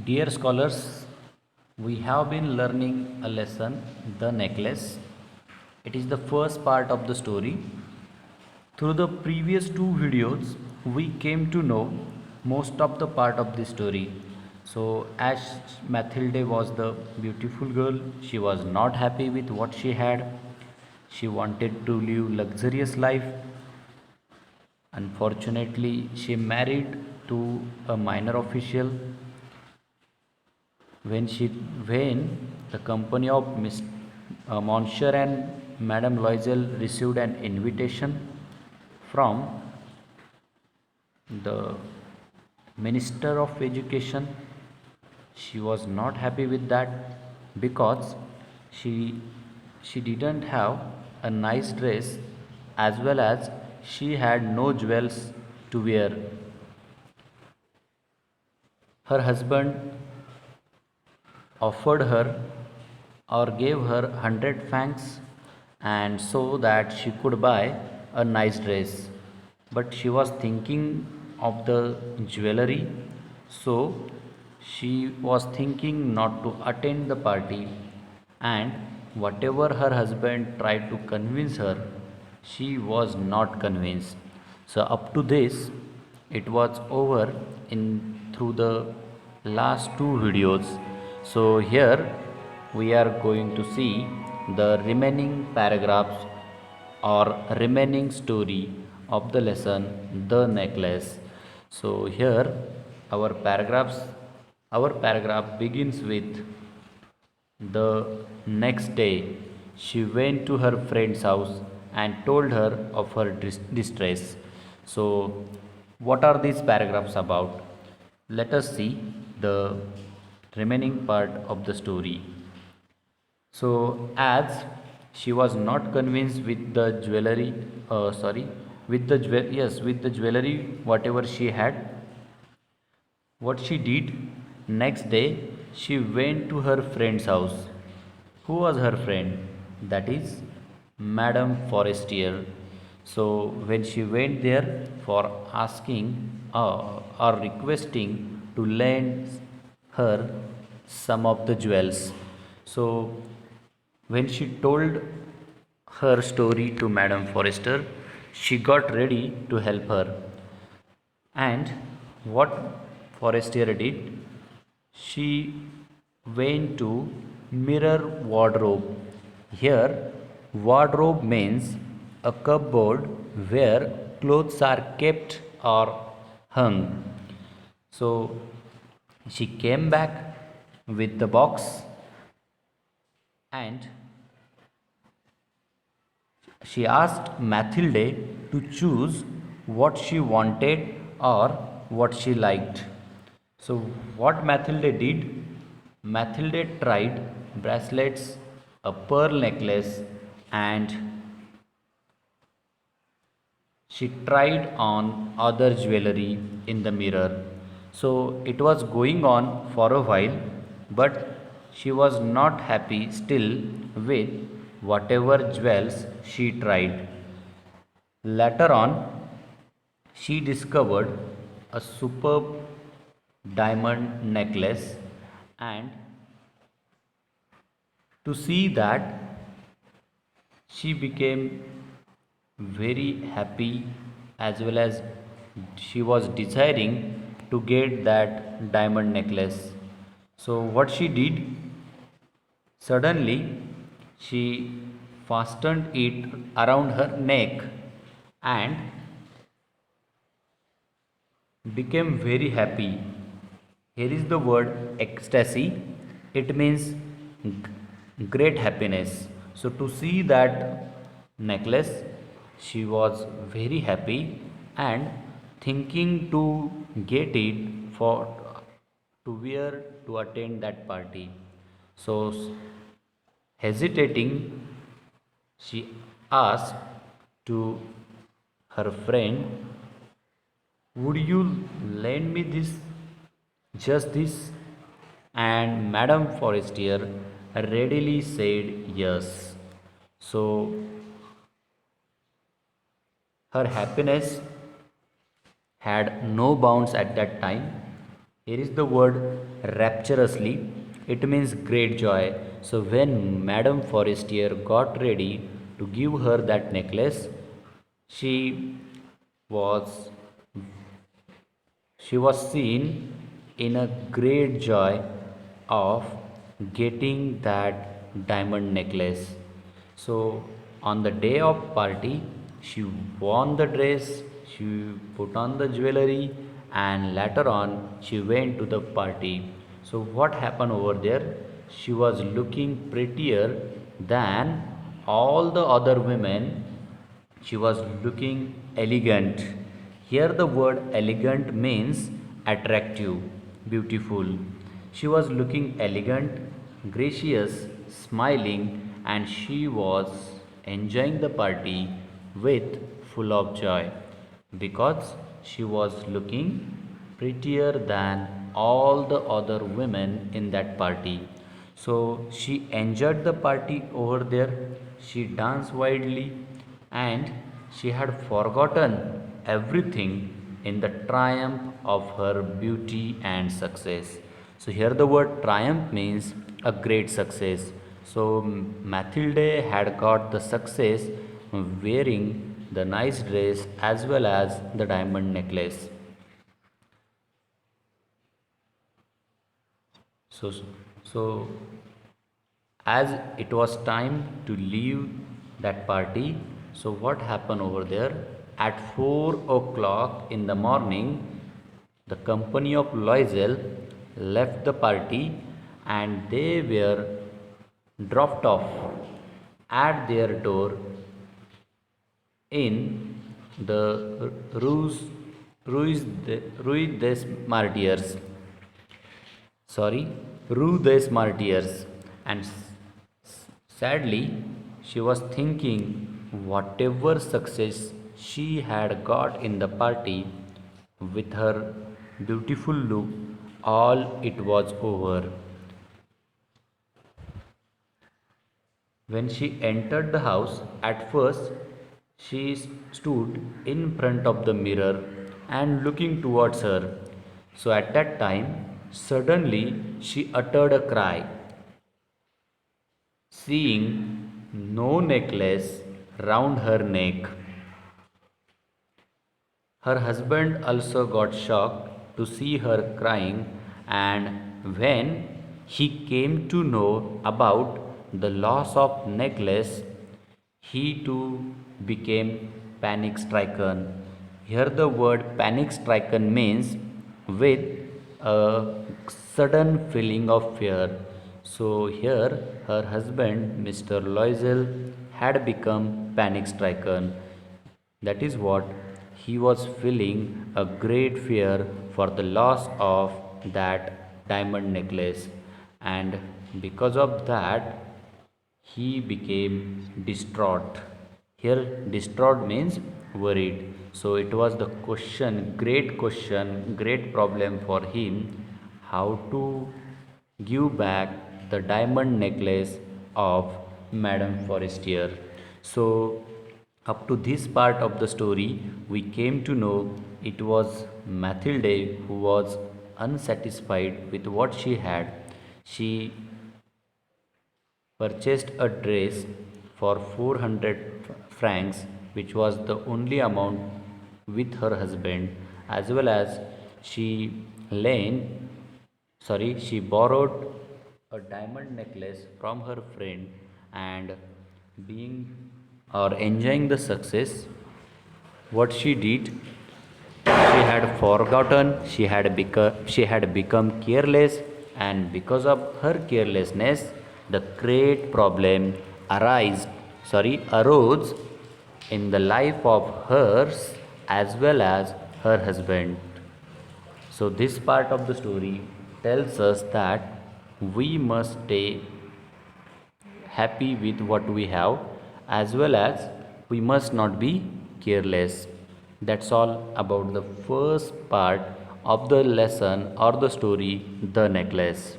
Dear scholars, we have been learning a lesson, The Necklace. It is the first part of the story. Through the previous two videos, we came to know most of the part of the story. So, as Mathilde was the beautiful girl, she was not happy with what she had. She wanted to live luxurious life. Unfortunately, she married to a minor official when the company of Monsieur and Madame Loisel received an invitation from the Minister of Education, she was not happy with that because she she didn't have a nice dress as well as she had no jewels to wear. Her husband offered her or gave her 100 francs and so that she could buy a nice dress, but she was thinking of the jewelry, so she was thinking not to attend the party, and whatever her husband tried to convince her, she was not convinced. So up to this, it was over in through the last two videos. So here we are going to see the remaining paragraphs or remaining story of the lesson, The Necklace. So here our paragraphs our paragraph begins with: the next day, she went to her friend's house and told her of her distress. So, what are these paragraphs about? Let us see the remaining part of the story. So, as she was not convinced with the jewelry, with the jewelry, whatever she had, what she did next day, she went to her friend's house. Who was her friend? That is Madame Forestier. So when she went there for asking or requesting to lend her some of the jewels, so when she told her story to Madame Forrester, she got ready to help her. And what Forestier did, she went to mirror wardrobe. Here, wardrobe means a cupboard where clothes are kept or hung. So she came back with the box and she asked Mathilde to choose what she wanted or what she liked. So, what Mathilde did? Mathilde tried bracelets, a pearl necklace, and she tried on other jewelry in the mirror. So it was going on for a while, but she was not happy still with whatever jewels she tried. Later on, she discovered a superb diamond necklace, and to see that, she became very happy as well as she was desiring to get that diamond necklace. So, what she did, suddenly she fastened it around her neck and became very happy. Here is the word ecstasy. It means great happiness. So to see that necklace, she was very happy and thinking to get it for to wear to attend that party. So hesitating, she asked to her friend, would you lend me this, just this? And Madame Forestier readily said yes. So her happiness had no bounds at that time. Here is the word rapturously. It means great joy. So when Madame Forestier got ready to give her that necklace, she was she was seen in a great joy of getting that diamond necklace. So on the day of party, she won the dress, she put on the jewelry, and later on she went to the party. So what happened over there? She was looking prettier than all the other women. She was looking elegant. Here the word elegant means attractive, beautiful. She was looking elegant, gracious, smiling, and she was enjoying the party with full of joy because she was looking prettier than all the other women in that party. So she enjoyed the party over there. She danced wildly and she had forgotten everything in the triumph of her beauty and success. So here the word triumph means a great success. So Mathilde had got the success wearing the nice dress as well as the diamond necklace. So, so as it was time to leave that party, so what happened over there? At 4 o'clock in the morning, the company of Loisel left the party and they were dropped off at their door in the Rue des Martyrs. Sorry, Rue des Martyrs. And sadly, she was thinking whatever success she had got in the party with her beautiful look, all it was over. When she entered the house, at first she stood in front of the mirror and looking towards her. So at that time, suddenly she uttered a cry, seeing no necklace round her neck. Her husband also got shocked to see her crying, and when he came to know about the loss of necklace, he too became panic stricken. Here, the word panic stricken means with a sudden feeling of fear. So, here her husband, Mr. Loisel, had become panic stricken. That is what he was feeling a great fear for the loss of that diamond necklace, and because of that, he became distraught. Here, distraught means worried. So, it was the question, great problem for him how to give back the diamond necklace of Madame Forestier. So, up to this part of the story, we came to know it was Mathilde who was unsatisfied with what she had. She purchased a dress for 400 francs, which was the only amount with her husband, as well as she she borrowed a diamond necklace from her friend, and being or enjoying the success, what she did, she had forgotten, she had become careless, and because of her carelessness, the great problem arose in the life of hers as well as her husband. So this part of the story tells us that we must stay happy with what we have, as well as we must not be careless. That's all about the first part of the lesson or the story, The Necklace.